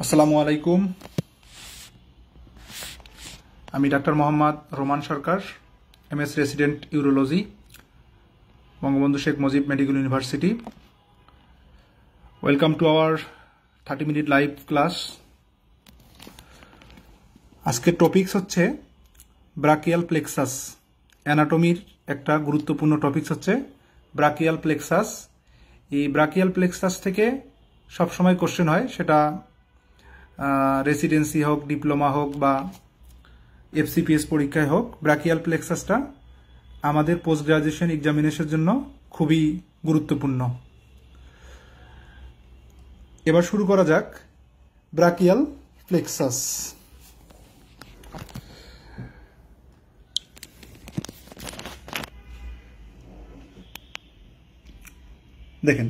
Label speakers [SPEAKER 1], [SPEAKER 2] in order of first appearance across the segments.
[SPEAKER 1] আসসালামু আলাইকুম। আমি doctor Mohammad Roman Sarkar, MS resident urology, Bangabandhu Sheikh Mujib medical university. Welcome to our 30 minute live class. আজকের topics হচ্ছে ব্রাকিয়াল প্লেক্সাস। অ্যানাটমির একটা গুরুত্বপূর্ণ টপিকস হচ্ছে ব্রাকিয়াল প্লেক্সাস। এই ব্রাকিয়াল প্লেক্সাস থেকে সবসময় কোশ্চেন হয়, সেটা রেসিডেন্সি হোক, ডিপ্লোমা হোক বা এফসিপিএস পরীক্ষায় হোক। ব্রাকিয়াল প্লেক্সাসটা আমাদের পোস্ট গ্রাজুয়েশন এক্সামিনেশনের জন্য খুবই গুরুত্বপূর্ণ। এবার শুরু করা যাক ব্রাকিয়াল প্লেক্সাস। দেখেন,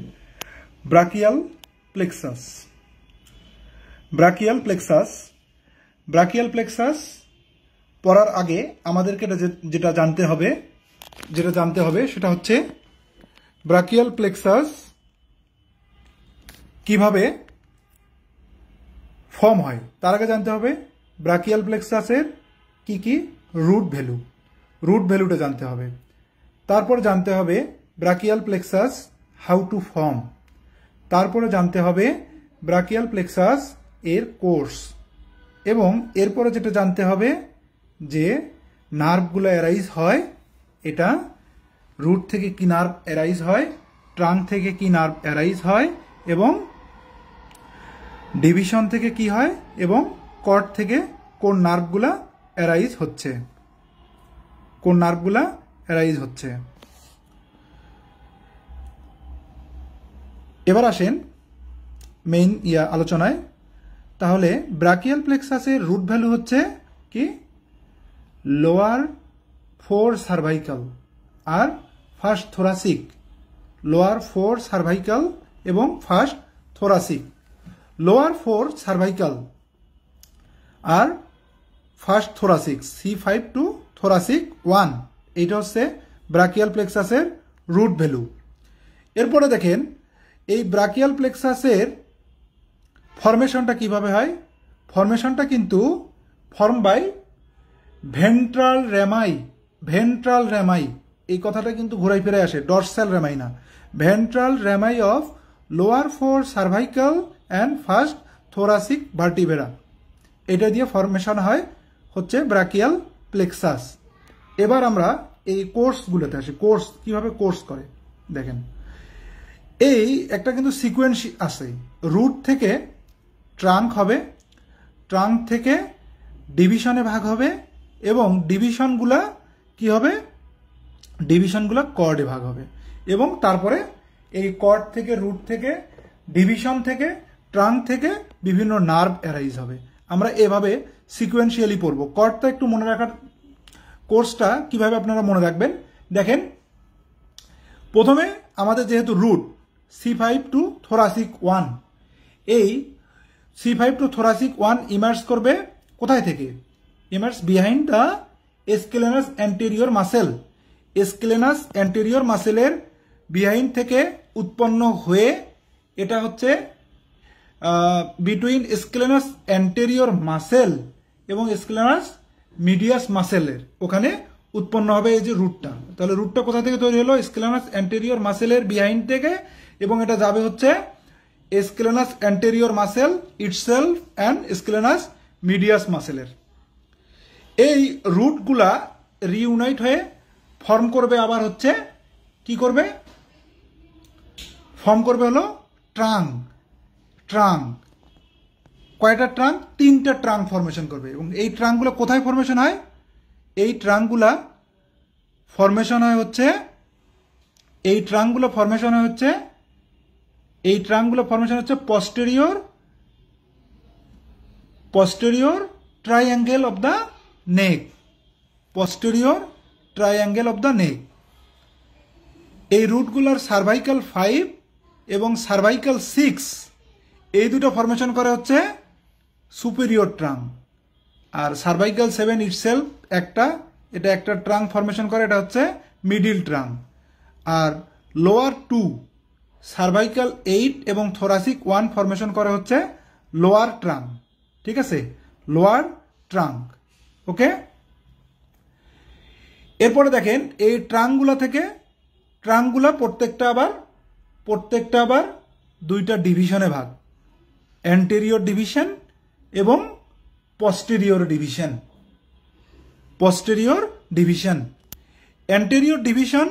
[SPEAKER 1] brachial plexus, brachial plexus. Brachial plexus পড়ার আগে আমাদেরকে যেটা জানতে হবে সেটা হচ্ছে ব্রাকিয়াল প্লেক্সাস কিভাবে ফর্ম হয়। তার আগে জানতে হবে ব্রাকিয়াল প্লেক্সাসের কি কি রুট ভ্যালুটা জানতে হবে। তারপর জানতে হবে brachial plexus how to form. তারপরে জানতে হবে ব্রাকিয়াল প্লেক্সাস এর কোর্স, এবং এরপরে যেটা জানতে হবে যে নার্ভগুলো অ্যারাইজ হয়, এটা রুট থেকে কি নার্ভ অ্যারাইজ হয়, ট্রাঙ্ক থেকে কি নার্ভ অ্যারাইজ হয়, এবং ডিভিশন থেকে কি হয়, এবং কর্ড থেকে কোন নার্ভগুলা অ্যারাইজ হচ্ছে। এবার আসেন মেইন আলোচনায়। তাহলে ব্রাকিয়াল প্লেক্সাসের রুট ভ্যালু হচ্ছে কি, লোয়ার 4 সার্ভাইকাল আর ফার্স্ট থোরাসিক। লোয়ার 4 সার্ভাইকাল এবং ফার্স্ট থোরাসিক। লোয়ার 4 সার্ভাইকাল আর first thoracic, C5 to thoracic 1, এইটা হচ্ছে ব্রাকিয়াল প্লেক্সাসের রুট ভ্যালু। এরপরে দেখেন এই ব্রাকিয়াল প্লেক্সাসের ফরমেশনটা কিভাবে হয়। ফরমেশনটা কিন্তু ফর্ম বাই ভেন্ট্রাল রেমাই। এই কথাটা কিন্তু ঘুরাই ফিরে আসে, ডরসাল রেমাই না, ventral রেমাই of lower 4 cervical and first thoracic vertebra. এটা দিয়ে ফরমেশন হয় হচ্ছে ব্রাকিয়াল প্লেক্সাস। এবার আমরা এই কোর্সগুলোতে আসি। কোর্স কিভাবে কোর্স করে দেখেন। এই একটা কিন্তু সিকোয়েন্স আছে। রুট থেকে ট্রাঙ্ক হবে, ট্রাঙ্ক থেকে ডিভিশনে ভাগ হবে, এবং ডিভিশনগুলা কি হবে, ডিভিশনগুলা কর্ডে ভাগ হবে, এবং তারপরে এই কর্ড থেকে, রুট থেকে, ডিভিশন থেকে, ট্রাঙ্ক থেকে বিভিন্ন নার্ভ অ্যারাইজ হবে। আমরা এভাবে সিকোয়েন্সিয়ালি পড়বো। কর্ডটা একটু মনে রাখার, কোর্সটা কিভাবে আপনারা মনে রাখবেন দেখেন। প্রথমে আমাদের যেহেতু রুট C5 টু থোরাসিক 1, এই C5 টু থোরাসিক 1 ইমার্জ করবে কোথায় থেকে, emerge behind the scalenus anterior muscle. Scalenus anterior মাসেলের বিহাইন্ড থেকে উৎপন্ন হয়ে, এটা হচ্ছে বিটুইন স্কেলেনাস অ্যান্টেরিয়র মাসেল এবং স্কেলেনাস মিডিয়াস মাসেলের ওখানে উৎপন্ন হবে এই যে রুটটা। তাহলে রুটটা কোথা থেকে তৈরি হলো, স্কেলেনাস অ্যান্টেরিয়র মাসেলের বিহাইন্ড থেকে, এবং এটা যাবে হচ্ছে scalenus anterior muscle itself and scalenus medius মাসেলের। এই রুটগুলা রিইউনাইট হয়ে ফর্ম করবে আবার হচ্ছে কি করবে, ফর্ম করবে হলো ট্রাঙ্ক। কয়টা ট্রাঙ্ক, 3টা ট্রাঙ্ক ফরমেশন করবে। এবং এই ট্রাঙ্কগুলো কোথায় ফরমেশন হয়, এই ট্রাঙ্কগুলো ফরমেশন হয় হচ্ছে posterior triangle of the neck, এই রুটগুলোর সার্ভাইকাল 5 এবং সার্ভাইকাল 6, এই দুটো ফরমেশন করে হচ্ছে সুপেরিয়র ট্রাঙ্ক। আর সার্ভাইকাল 7 ইটসেলফ এটা একটা ট্রাঙ্ক ফরমেশন করে, এটা হচ্ছে মিডিল ট্রাঙ্ক। আর লোয়ার 2 সার্ভাইকাল 8 এবং থোরাসিক 1 ফরমেশন করে হচ্ছে লোয়ার ট্রাঙ্ক, ঠিক আছে, লোয়ার ট্রাঙ্ক। ওকে, এরপরে দেখেন এই ট্রাঙ্কগুলা প্রত্যেকটা আবার দুইটা ডিভিশনে ভাগ, অ্যান্টেরিয়র ডিভিশন এবং পস্টেরিয়র ডিভিশন। অ্যান্টেরিয়র ডিভিশন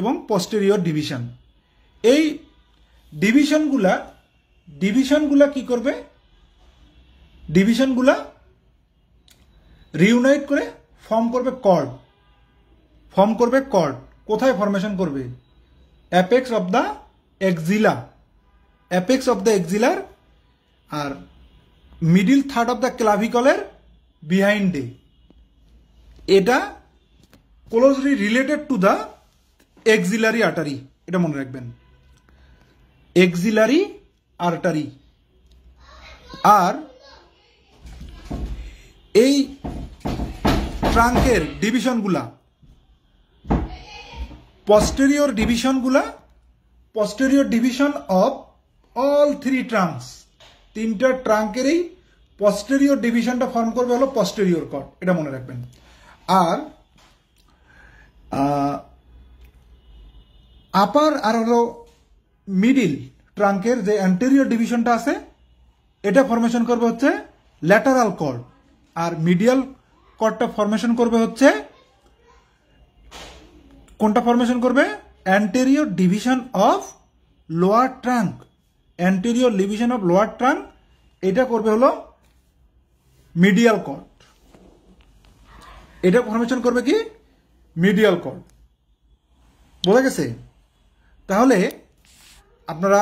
[SPEAKER 1] এবং পস্টেরিয়র ডিভিশন। এই ডিভিশনগুলা কি করবে? ডিভিশনগুলা রিউনাইট করে ফর্ম করবে কর্ড। কোথায় ফরমেশন করবে? অ্যাপেক্স অফ দ্য এক্সিলার আর মিডিল থার্ড অফ দ্য ক্লাভিকলের বিহাইন্ডে। এটা closely related to the axillary artery, এটা মনে রাখবেন, এক্সিলারি আর্টারি। আর এই ট্রাঙ্কের ডিভিশনগুলা posterior division of all three trunks, তিনটা ট্রাঙ্কেরই posterior ডিভিশনটা ফর্ম করবে হলো posterior cord, এটা মনে রাখবেন। আর আপার আর হলো মিডিল ট্রাঙ্কের যে অ্যান্টেরিয়র ডিভিশনটা আছে এটা ফরমেশন করবে হচ্ছে ল্যাটারাল কর্ড, আর মিডিয়াল কর্ডটা ফরমেশন করবে হচ্ছে কোনটা ফরমেশন করবে? Anterior division of lower trunk. Anterior division of lower trunk এটা করবে হলো মিডিয়াল কর্ড। এটা ফরমেশন করবে কি? Medial cord. বোঝা গেছে? তাহলে আপনারা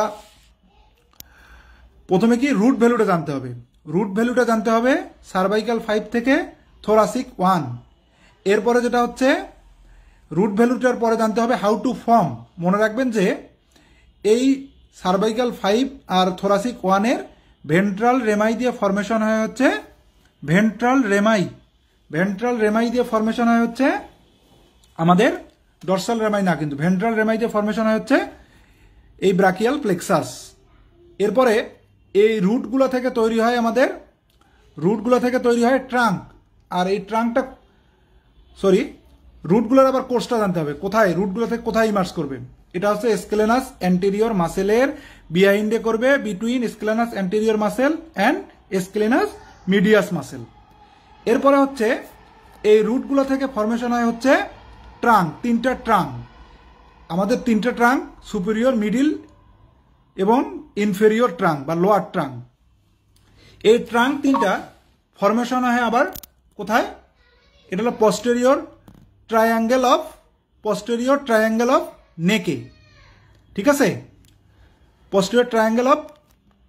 [SPEAKER 1] প্রথমে কি রুট ভ্যালুটা জানতে হবে। রুট ভ্যালুটা জানতে হবে সার্ভাইকাল 5 থেকে থোরাসিক 1। এরপরে যেটা হচ্ছে রুট ভ্যালুটার পরে জানতে হবে হাউ টু ফর্ম। মনে রাখবেন যে এই সার্ভাইকাল 5 আর থোরাসিক 1 এর ভেন্ট্রাল রেমাই দিয়ে ফরমেশন হয় হচ্ছে ভেন্ট্রাল রেমাই দিয়ে ফরমেশন হয় হচ্ছে আমাদের ডরসাল রেমাই না, কিন্তু ভেন্ট্রাল রেমাই দিয়ে ফরমেশন হয় হচ্ছে এই ব্রাকিয়াল প্লেক্সাস। এরপরে এই রুটগুলো থেকে তৈরি হয় ট্রাঙ্ক। আর এই ট্রাঙ্কটা রুটগুলোর আবার কোর্সটা জানতে হবে, কোথায় রুটগুলো থেকে কোথায় ইমার্জ করবে। এটা হচ্ছে স্কেলেনাস অ্যান্টেরিয়র মাসেলের বিহাইন্ডে করবে, between scalenus anterior muscle and scalenus medius muscle. এরপরে হচ্ছে এই রুটগুলো থেকে ফরমেশন হয় হচ্ছে ট্রাঙ্ক, তিনটা ট্রাঙ্ক। আমাদের তিনটা ট্রাঙ্ক, সুপিরিয়র, মিডিল এবং ইনফেরিয়র ট্রাঙ্ক বা লোয়ার ট্রাঙ্ক। এই ট্রাঙ্ক তিনটা ফরমেশন হয় আবার কোথায়? এটা হলো পস্টেরিয়র ট্রায়াঙ্গেল অফ নেকে, ঠিক আছে, পস্টেরিয়র ট্রায়াঙ্গেল অফ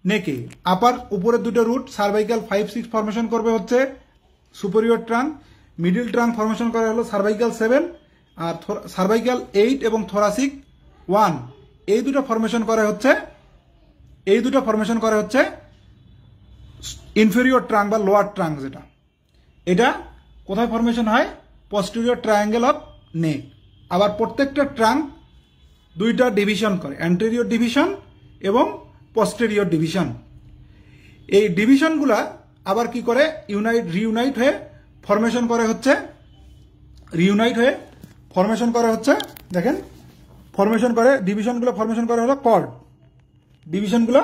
[SPEAKER 1] নেকে। আপার উপরের দুটো রুট সার্ভাইকাল 5-6 ফরমেশন করবে হচ্ছে superior trunk, middle trunk formation করে হলো সার্ভাইকাল 7, আর সার্ভাইকাল 8 এবং থোরাসিক 1 এই দুটো ফরমেশন করে হচ্ছে ইনফেরিয়র ট্রাঙ্ক বা লোয়ার ট্রাঙ্ক। যেটা এটা কোথায় ফরমেশন হয়? Posterior triangle of neck. আবার প্রত্যেকটা ট্রাঙ্ক দুইটা ডিভিশন করে, অ্যান্টেরিয়র ডিভিশন এবং পস্টেরিয়র ডিভিশন। এই ডিভিশনগুলা আবার কি করে? রিউনাইট হয়ে ফরমেশন করে হচ্ছে দেখেন ডিভিশনগুলো ফরমেশন করে হলো কর্ড। ডিভিশনগুলো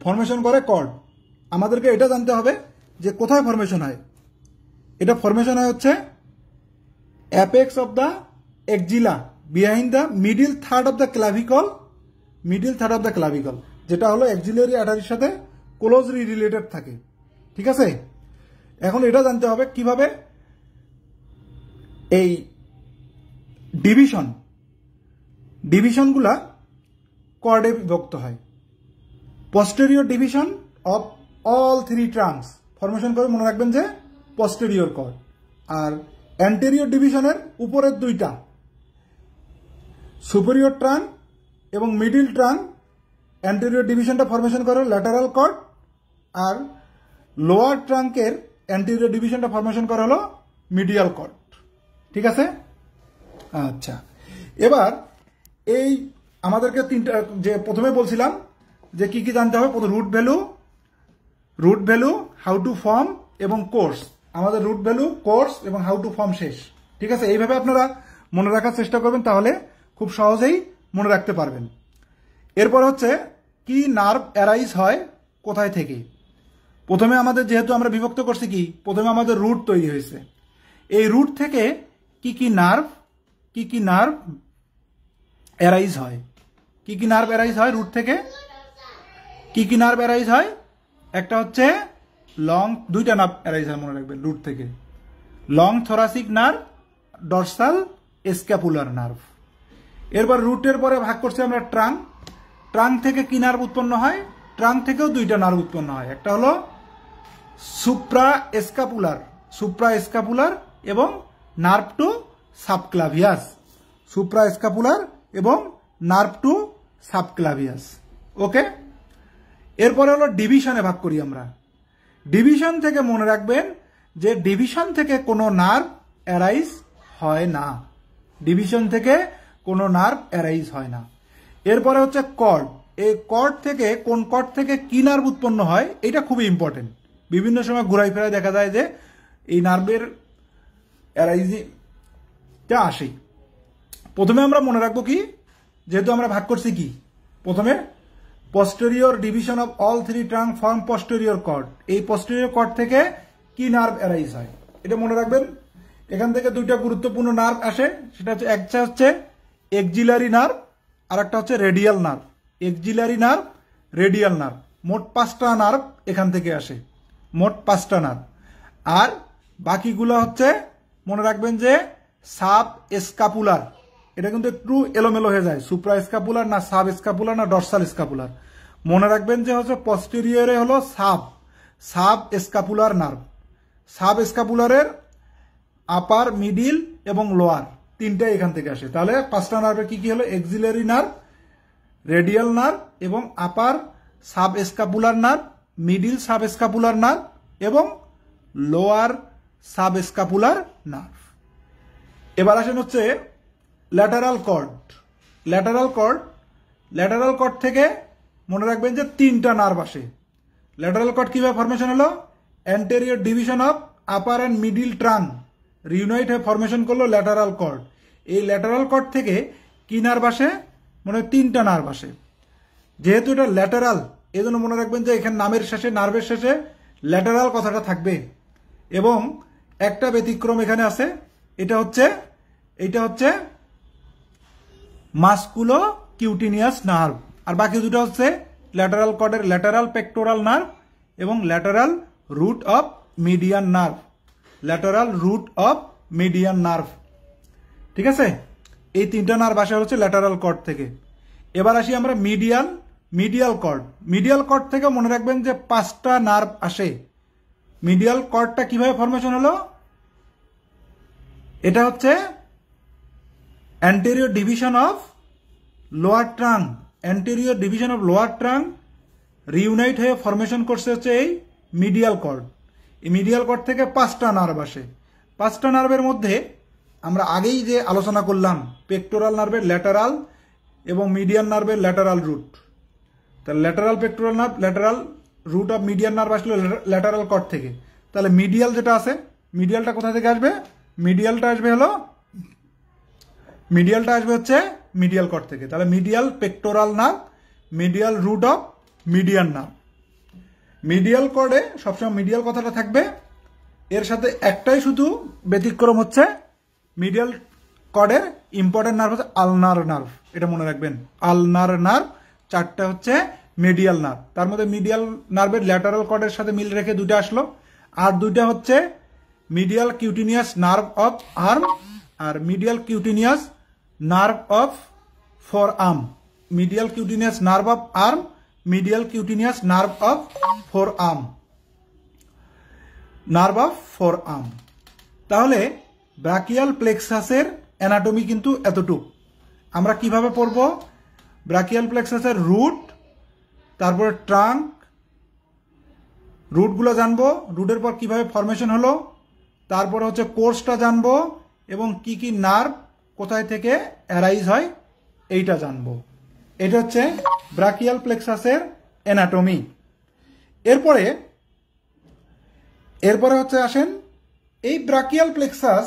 [SPEAKER 1] ফরমেশন করে কর্ড। আমাদেরকে এটা জানতে হবে যে কোথায় ফরমেশন হয়। এটা ফরমেশন হয় হচ্ছে apex of the axilla behind the middle third of the clavicle, যেটা হলো এক্সিলারি আর্টারির সাথে ক্লোজলি রিলেটেড থাকে, ঠিক আছে। এখন এটা জানতে হবে কিভাবে এই ডিভিশনগুলা কর্ডে বিভক্ত হয়। Posterior division of all three trunks formation করে, মনে রাখবেন যে পস্টেরিয়র কর্ড। আর অ্যান্টেরিয়র ডিভিশনের উপরের দুইটা সুপিরিয়র ট্রাঙ্ক এবং মিডিল ট্রাঙ্ক, অ্যান্টেরিয়র ডিভিশনটা ফরমেশন করে ল্যাটারাল কর্ড, আর লোয়ার ট্রাঙ্কের অ্যান্টেরিয়র ডিভিশনটা ফরমেশন করা হলো মিডিয়াল কর্ড, ঠিক আছে। আচ্ছা, এবার এই আমাদেরকে তিনটা যে প্রথমে বলছিলাম যে কি কি জানতে হবে। প্রথম root value, root value, how to form এবং কোর্স। আমাদের রুট ভ্যালু, কোর্স এবং হাউ টু ফর্ম শেষ। ঠিক আছে, এইভাবে আপনারা মনে রাখার চেষ্টা করবেন, তাহলে খুব সহজেই মনে রাখতে পারবেন। এরপর হচ্ছে কি নার্ভ অ্যারাইজ হয় কোথায় থেকে। প্রথমে আমাদের যেহেতু আমরা বিভক্ত করছি কি, প্রথমে আমাদের রুট তৈরি হয়েছে। এই রুট থেকে কি কি নার্ভ অ্যারাইজ হয়, কি কি নার্ভ অ্যারাইজ হয় রুট থেকে, কি কি নার্ভ অ্যারাইজ হয়। একটা হচ্ছে লং, দুইটা নার্ভ অ্যারাইজ হয় মনে রাখবেন রুট থেকে, long thoracic nerve, dorsal scapular nerve. এরপর রুটের পরে ভাগ করছি আমরা ট্রাঙ্ক। ট্রাঙ্ক থেকে কি নার্ভ উৎপন্ন হয়, ট্রাঙ্ক থেকেও দুইটা নার্ভ উৎপন্ন হয়, একটা হলো সুপ্রা স্ক্যাপুলার এবং নার্ভ টু সাবক্লাভিয়াস, সুপ্রা স্ক্যাপুলার এবং নার্ভ টু সাবক্লাভিয়াস। ওকে, এরপরে হলো ডিভিশনে ভাগ করি আমরা। ডিভিশন থেকে মনে রাখবেন যে ডিভিশন থেকে কোনো নার্ভ অ্যারাইজ হয় না, ডিভিশন থেকে কোনো নার্ভ অ্যারাইজ হয় না। এরপরে হচ্ছে কর্ড। এই কর্ড থেকে, কোন কর্ড থেকে কি নার্ভ উৎপন্ন হয়, এটা খুবই ইম্পর্টেন্ট। বিভিন্ন সময় ঘুরাই ফেরায় দেখা যায় যে এই নার্ভের অ্যারাইজিংটা আসে। প্রথমে আমরা মনে রাখবো কি, যেহেতু আমরা ভাগ করছি কি, প্রথমে posterior division of all three trunk form posterior cord। এই posterior cord থেকে কি নার্ভ অ্যারাইজ হয় এটা মনে রাখবেন। এখান থেকে দুইটা গুরুত্বপূর্ণ নার্ভ আসে, সেটা হচ্ছে একটা হচ্ছে এক্সিলারি নার্ভ আর একটা হচ্ছে radial nerve. Axillary nerve, radial nerve, মোট 5টা নার্ভ এখান থেকে আসে, মোট 5টা নার্ভ। আর বাকিগুলো হচ্ছে মনে রাখবেন যে সাব স্ক্যাপুলার। এটা কিন্তু একটু এলোমেলো হয়ে যায়, সুপ্রা স্ক্যাপুলার না সাব স্ক্যাপুলার না ডরসাল স্ক্যাপুলার। মনে রাখবেন যে হচ্ছে পস্টেরিয়রে হলো সাব স্ক্যাপুলার নার্ভ। সাব স্ক্যাপুলারের আপার, মিডিল এবং লোয়ার তিনটাই এখান থেকে আসে। তাহলে 5টা নার্ভের কি কি হলো, এক্সিলারি নার্ভ, রেডিয়াল নার্ভ এবং upper subscapular nerve, middle subscapular nerve এবং লোয়ার সাব স্ক্যাপুলার নার্ভ। এবার আসেন হচ্ছে ল্যাটারাল কর্ড। ল্যাটারাল কর্ড থেকে মনে রাখবেন যে 3টা নার্ভ আসে। ল্যাটারাল কর্ড কিভাবে ফরমেশন হলো, anterior division of upper and middle trunk reunite হয়ে ফরমেশন করলো ল্যাটারাল কর্ড। এই ল্যাটারাল কর্ড থেকে কি নার্ভ আসে, মনে হয় 3টা নার্ভ আসে। যেহেতু এটা ল্যাটারাল, এই জন্য মনে রাখবেন যে এখানে নামের শেষে, নার্ভের শেষে ল্যাটারাল কথাটা থাকবে। এবং একটা ব্যতিক্রম এখানে আছে, এটা হচ্ছে মাস্কুলো কিউটিনিয়াস নার্ভ। আর বাকি দুটো হচ্ছে ল্যাটারাল কর্ডের ল্যাটারাল পেক্টোরাল নার্ভ এবং lateral root of median nerve, lateral root of median nerve. ঠিক আছে, এই 3টা নার্ভ আসে হচ্ছে ল্যাটারাল কর্ড থেকে। এবার আসি আমরা মিডিয়াল কর্ড। মিডিয়াল কর্ড থেকে মনে রাখবেন যে 5টা নার্ভ আসে। মিডিয়াল কর্ডটা কিভাবে ফরমেশন হলো, এটা হচ্ছে anterior division of lower trunk, anterior division of lower trunk reunite হয়ে ফরমেশন করছে হচ্ছে এই মিডিয়াল কর্ড। এই মিডিয়াল কর্ড থেকে 5টা নার্ভ আসে। 5টা নার্ভের মধ্যে আমরা আগেই যে আলোচনা করলাম, পেক্টোরাল নার্ভের ল্যাটারাল এবং মিডিয়ান নার্ভের ল্যাটারাল রুট। তাহলে lateral pectoral nerve, lateral root of median nerve আসলো ল্যাটারাল কর্ড থেকে। তাহলে মিডিয়াল যেটা আছে, মিডিয়ালটা কোথা থেকে আসবে, মিডিয়ালটা আসবে হচ্ছে মিডিয়াল কর্ড থেকে। তাহলে medial pectoral nerve, medial root of median nerve. Medial কর্ডে সবসময় মিডিয়াল কথাটা থাকবে, এর সাথে একটাই শুধু ব্যতিক্রম হচ্ছে মিডিয়াল কর্ডের ইম্পর্টেন্ট নার্ভ হচ্ছে আলনার নার্ভ। এটা মনে রাখবেন, আলনার নার্ভ। 4টা হচ্ছে মিডিয়াল নার্ভ, তার মধ্যে মিডিয়াল নার্ভের ল্যাটারাল কর্ডের সাথে মিল রেখে 2টা আসলো। আর 2টা হচ্ছে medial cutaneous nerve of arm আর medial cutaneous nerve of forearm. Medial cutaneous nerve of arm, medial cutaneous nerve of forearm, nerve of forearm. তাহলে ব্রাকিয়াল প্লেক্সাসের অ্যানাটমি কিন্তু এতটুক। আমরা কিভাবে পড়ব, ব্রাকিয়াল প্লেক্সাসের রুট, তারপরে ট্রাঙ্ক, রুটগুলো জানবো, রুটের পর কিভাবে ফরমেশন হলো, তারপরে হচ্ছে কোর্সটা জানবো এবং কি কি নার্ভ কোথায় থেকে অ্যারাইজ হয় এইটা জানবো। এটা হচ্ছে ব্রাকিয়াল প্লেক্সাসের অ্যানাটমি। এরপরে এরপরে হচ্ছে আসেন, এই ব্রাকিয়াল প্লেক্সাস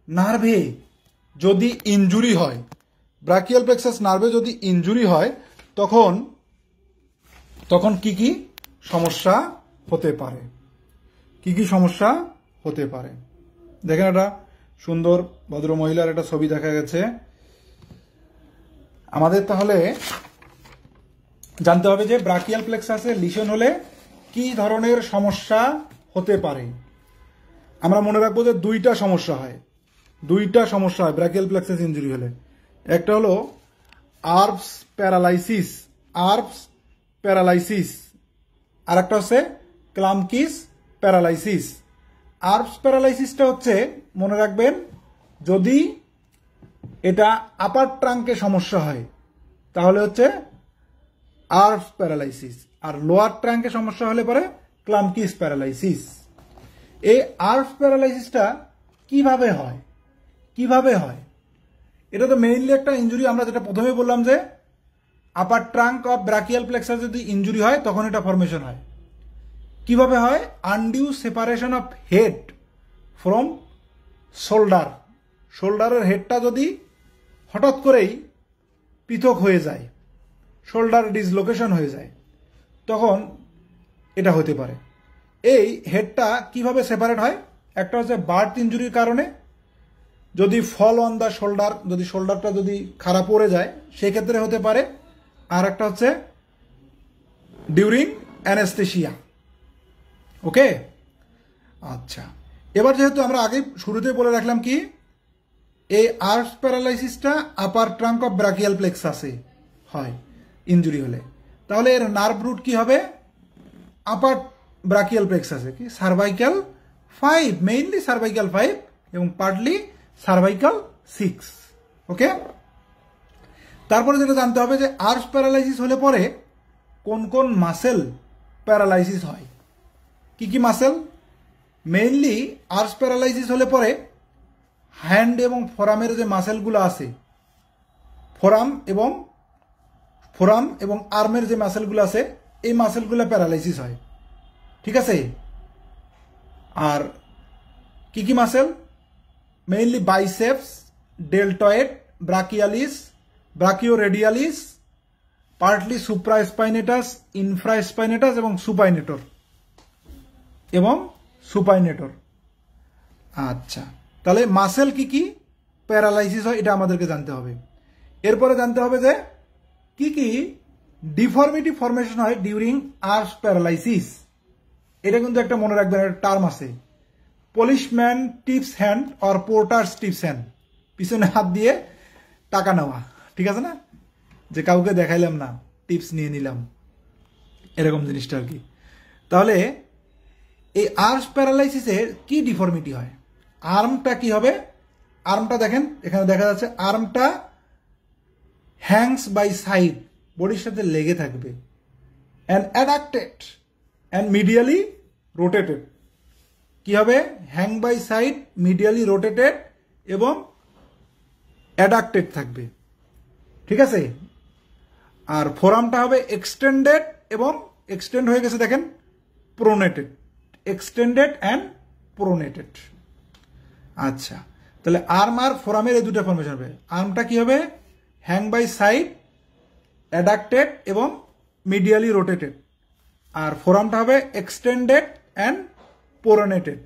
[SPEAKER 1] নার্ভে যদি ইনজুরি হয়, ব্রাকিয়াল প্লেক্সাস নার্ভে যদি ইনজুরি হয়, তখন কি কি সমস্যা হতে পারে, কি কি সমস্যা হতে পারে। দেখেন একটা সুন্দর ভদ্র মহিলার একটা ছবি দেখা গেছে। আমাদের তাহলে জানতে হবে যে ব্রাকিয়াল প্লেক্সাসে লিশন হলে কি ধরনের সমস্যা হতে পারে। আমরা মনে রাখবো যে দুইটা সমস্যা হয় ব্রাকিয়াল প্লেক্সাস ইনজুরি হলে। একটা হলো আর্বস প্যারালাইসিস, আর একটা হচ্ছে ক্লামকিস প্যারালাইসিস। আর্বস প্যারালাইসিসটা হচ্ছে, মনে রাখবেন, যদি এটা আপার ট্রাঙ্কে সমস্যা হয় তাহলে হচ্ছে আর্বস প্যারালাইসিস, আর লোয়ার ট্রাঙ্কে সমস্যা হলে পরে ক্লামকিস প্যারালাইসিস। এই আর্বস প্যারালাইসিসটা কিভাবে হয়? এটা তো মেইনলি একটা ইনজুরি, আমরা যেটা প্রথমে বললাম যে upper trunk of brachial plexus যদি ইনজুরি হয় তখন এটা ফরমেশন হয়। কিভাবে হয়? Undue separation of head from শোল্ডারের হেডটা যদি হঠাৎ করেই পৃথক হয়ে যায়, শোল্ডার ডিসলোকেশন হয়ে যায়, তখন এটা হতে পারে। এই হেডটা কিভাবে সেপারেট হয়? একটা হচ্ছে বার্থ ইনজুরির কারণে, যদি ফল অন দ্য শোল্ডার, যদি শোল্ডারটা যদি খারাপ পড়ে যায় সেক্ষেত্রে হতে পারে। আর একটা হচ্ছে ডিউরিং অ্যানেস্থেসিয়া। ওকে, আচ্ছা, এবার যেহেতু আমরা আগে শুরুতে বলে রাখলাম কি, এই আর্বস প্যারালাইসিসটা আপার ট্রাঙ্ক অফ ব্রাকিয়াল প্লেক্সাসে হয় ইনজুরি হলে, তাহলে এর নার্ভ রুট কি হবে? আপার ব্রাকিয়াল প্লেক্সাসে, কি সার্ভাইকাল 5, মেইনলি সার্ভাইকাল 5 এবং পার্টলি সার্ভাইকাল 6। ওকে, তারপরে যেটা জানতে হবে যে আর্বস প্যারালাইসিস হলে পরে কোন কোন মাসেল প্যারালাইসিস হয়, কি কি মাসেল? মেইনলি আর্বস প্যারালাইসিস হলে পরে হ্যান্ড এবং ফোরামের যে মাসেলগুলো আছে, ফোরাম এবং আর্মের যে মাসেলগুলো আছে, এই মাসেলগুলো প্যারালাইসিস হয়। ঠিক আছে, আর কি কি muscle? Mainly biceps, deltoid, brachialis, brachioradialis, partly supraspinatus, infraspinatus এবং সুপাইনেটর। আচ্ছা, তাহলে মাসেল কি কি প্যারালাইসিস হয় এটা আমাদেরকে জানতে হবে। এরপরে জানতে হবে যে কি কি ডিফর্মিটি ফরমেশন হয় ডিউরিং আর্বস প্যারালাইসিস। এটা কিন্তু একটা মনে রাখবেন, একটা টার্ম আছে, policeman tips hand or porter's tips hand, পিছনে হাত দিয়ে টাকা নেওয়া। ঠিক আছে না, যে কাউকে দেখাইলাম না, টিপস নিয়ে নিলাম, এরকম জিনিসটা আর কি। তাহলে এই আর্বস প্যারালাইসিসের কি ডিফর্মিটি হয়? আর্মটা কি হবে? আর্মটা দেখেন, এখানে দেখা যাচ্ছে আর্মটা হ্যাংস বাই সাইড, বডির সাথে লেগে থাকবে, and adducted and medially rotated. কি হবে? Hang by side, medially rotated এবং অ্যাডাক্টেড থাকবে। ঠিক আছে, আর ফোরামটা হবে এক্সটেন্ডেড এবং এক্সটেন্ড হয়ে গেছে, দেখেন, প্রোনেটেড, এক্সটেন্ডেড অ্যান্ড প্রোনেটেড। আচ্ছা, তাহলে আর্ম আর ফোরামের এই দুটো ফরমেশন হবে। আর্মটা কি হবে? হ্যাং বাই সাইড, অ্যাডাক্টেড এবং মিডিয়ালি রোটেটেড, আর ফোরামটা হবে এক্সটেন্ডেড অ্যান্ড প্রোনেটেড।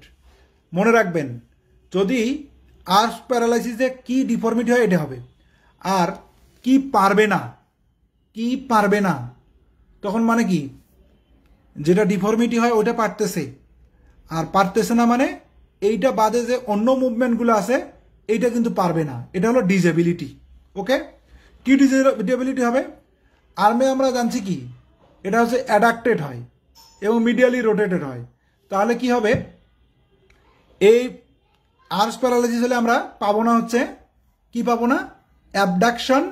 [SPEAKER 1] মনে রাখবেন, যদি আর্বস প্যারালাইসিসে কি ডিফর্মিটি হয় এটা হবে, আর কি পারবে না, তখন মানে কি, যেটা ডিফর্মিটি হয় ওইটা পারতেছে, আর পারতেছে না মানে এইটা বাদে যে অন্য মুভমেন্টগুলো আছে এইটা কিন্তু পারবে না, এটা হলো ডিসএবিলিটি। ওকে, কি ডিসএবিলিটি হবে? আর্মে আমরা জানছি কি, এটা হচ্ছে অ্যাডাক্টেড হয় এবং মিডিয়ালি রোটেটেড হয়। তাহলে কি হবে? এই আর্বস প্যারালাইসিস হলে আমরা পাবো না হচ্ছে, কি পাবো না? Abduction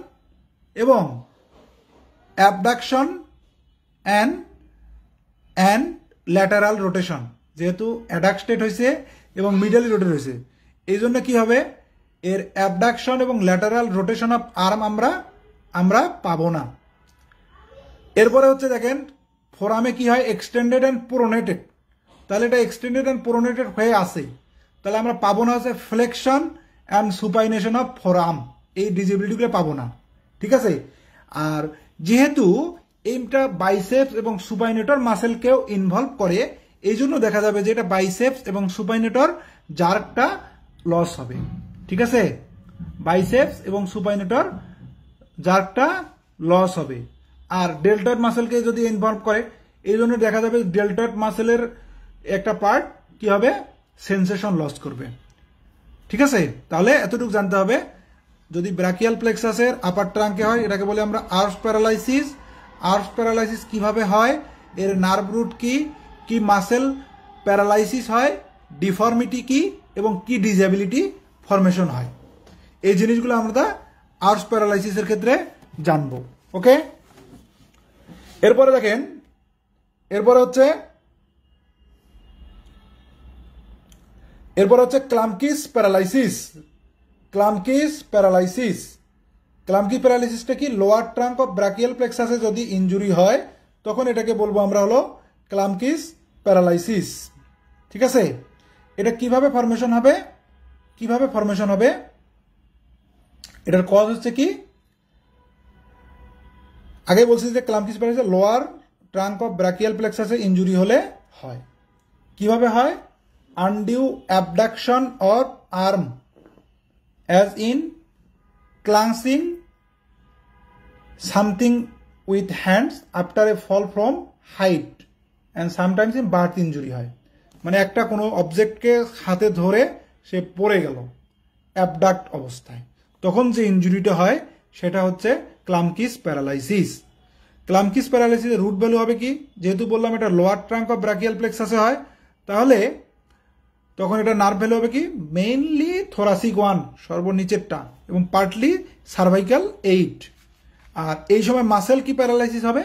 [SPEAKER 1] and lateral rotation. যেহেতু অ্যাডাক্টেড হয়েছে এবং মিডিয়ালি রোটেট হয়েছে, এই জন্য কি হবে? এর অ্যাবডাকশন এবং ল্যাটারাল রোটেশন অফ আর্ম আমরা পাবো না। এরপরে হচ্ছে দেখেন, ফোরামে কি হয়? Extended and pronated. তাহলে এটা এক্সটেন্ডেড অ্যান্ড প্রোনেটেড হয়ে আসে, তাহলে আমরা পাবো না হচ্ছে ফ্লেকশন অ্যান্ড সুপাইনেশন অফ ফোরআর্ম, এই ডিজেবিলিটিগুলো পাবো না, ঠিক আছে। আর যেহেতু এইটা বাইসেপস এবং সুপাইনেটর মাসেলকেও ইনভলভ করে, এই জন্য দেখা যাবে যে এটা বাইসেপস এবং সুপাইনেটর জার্কটা লস হবে, ঠিক আছে। বাইসেপস এবং সুপাইনেটর জার্কটা লস হবে। আর ডেল্টয়েড মাসেলকে যদি ইনভলভ করে, এই জন্য দেখা যাবে ডেল্টয়েড মাসেলের একটা পার্ট কি হবে, সেন্সেশন লস করবে, ঠিক আছে। তাহলে এতটুকু জানতে হবে। যদি ব্রাকিয়াল প্লেক্সাসের আপার ট্রাঙ্কে হয়, এটাকে বলে আমরা আর্স প্যারালাইসিস। আর্স প্যারালাইসিস কিভাবে হয়, এর নার্ভ রুট কি, কি মাসেল প্যারালাইসিস হয়, ডিফর্মিটি কি, এবং কি ডিসএবিলিটি ফরমেশন হয়, এই জিনিসগুলো আমরা আর্স প্যারালাইসিসের ক্ষেত্রে জানবো। ওকে, এরপরে দেখেন, এরপরে হচ্ছে ক্লামকিস প্যারালাইসিস। ক্লামকিস প্যারালাইসিস, ক্লামকি প্যারালাইসিসটা কি, লোয়ার ট্রাঙ্ক অফ ব্রাকিয়াল প্লেক্সাসে যদি ইনজুরি হয় তখন এটাকে বলবো আমরা হলো ক্লামকিস প্যারালাইসিস, ঠিক আছে। এটা কিভাবে ফরমেশন হবে, এটার কজ হচ্ছে কি, আগে বলছি যে Klumpke's paralysis lower trunk of brachial প্লেক্সাসে ইনজুরি হলে হয়। কিভাবে হয়, undue abduction of arm as in clenching something with hands after a fall from height and sometimes in birth injury হয়, মানে একটা কোনো অবজেক্টকে হাতে ধরে সে পড়ে গেল অ্যাবডাক্ট অবস্থায়, তখন যে ইনজুরিটা হয় সেটা হচ্ছে ক্লামকিস প্যারালাইসিস। ক্লামকিস প্যারালাইসিসের রুট ভ্যালু হবে কি, যেহেতু বললাম এটা লোয়ার ট্রাঙ্ক অফ ব্রাকিয়াল প্লেক্সাসে হয়, তাহলে তখন এটা নার্ভ ভ্যালু হবে কি, মেইনলি থোরাসিক 1 সর্বনিচেরটা এবং পার্টলি সার্ভাইকাল 8। আর এই সময় মাসেল কি প্যারালাইসিস হবে,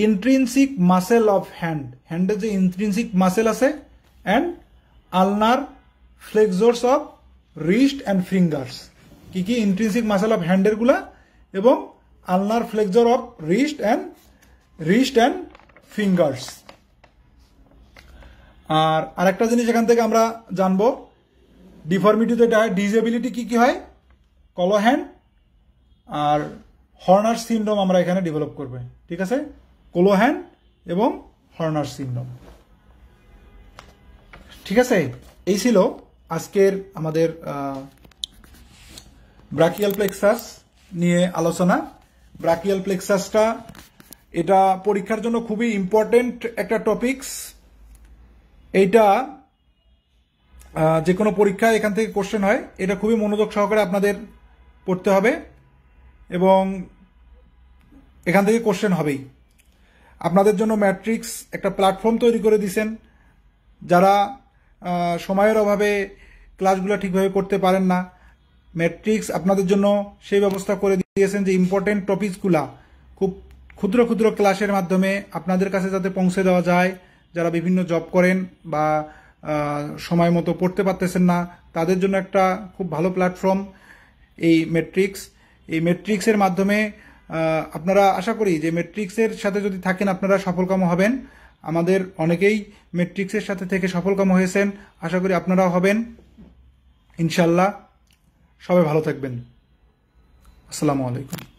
[SPEAKER 1] ইন্ট্রিনসিক মাসেল অফ হ্যান্ড, হ্যান্ডের যে ইন্ট্রিনসিক মাসেল আছে, and ulnar flexors of wrist and fingers, কি কি ইন্ট্রিনসিক মাসেল অফ হ্যান্ডের গুলা, এবং ulnar flexor of wrist and fingers. আর আরেকটা জিনিস এখান থেকে আমরা জানবো, ডিফর্মিটিতে এটা হয়, ডিসএবিলিটি কি কি হয়, কলোহ্যান্ড আর হর্নার সিনড্রোম আমরা এখানে ডেভেলপ করবে, ঠিক আছে, কোলোহ্যান্ড এবং হর্নার সিনড্রোম, ঠিক আছে। এই ছিল আজকের আমাদের ব্রাকিয়াল প্লেক্সাস নিয়ে আলোচনা। ব্রাকিয়াল প্লেক্সাসটা এটা পরীক্ষার জন্য খুবই ইম্পর্টেন্ট একটা টপিকস। এইটা যে কোনো পরীক্ষায় এখান থেকে কোশ্চেন হয়, এটা খুবই মনোযোগ সহকারে আপনাদের পড়তে হবে এবং এখান থেকে কোশ্চেন হবেই। আপনাদের জন্য ম্যাট্রিক্স একটা প্ল্যাটফর্ম তৈরি করে দিয়েছেন, যারা সময়ের অভাবে ক্লাসগুলো ঠিকভাবে করতে পারেন না, ম্যাট্রিক্স আপনাদের জন্য সেই ব্যবস্থা করে দিয়েছেন যে ইম্পর্টেন্ট টপিকসগুলা খুব ক্ষুদ্র ক্ষুদ্র ক্লাসের মাধ্যমে আপনাদের কাছে যাতে পৌঁছে দেওয়া যায়। যারা বিভিন্ন জব করেন বা সময় মতো পড়তে পারতেছেন না, তাদের জন্য একটা খুব ভালো প্ল্যাটফর্ম এই ম্যাট্রিক্স। এই ম্যাট্রিক্সের মাধ্যমে আপনারা আশা করি যে ম্যাট্রিক্সের সাথে যদি থাকেন আপনারা সফলকাম হবেন। আমাদের অনেকেই ম্যাট্রিক্সের সাথে থেকে সফলকাম হয়েছেন, আশা করি আপনারাও হবেন ইনশাল্লাহ। সবাই ভালো থাকবেন। আসসালামু আলাইকুম।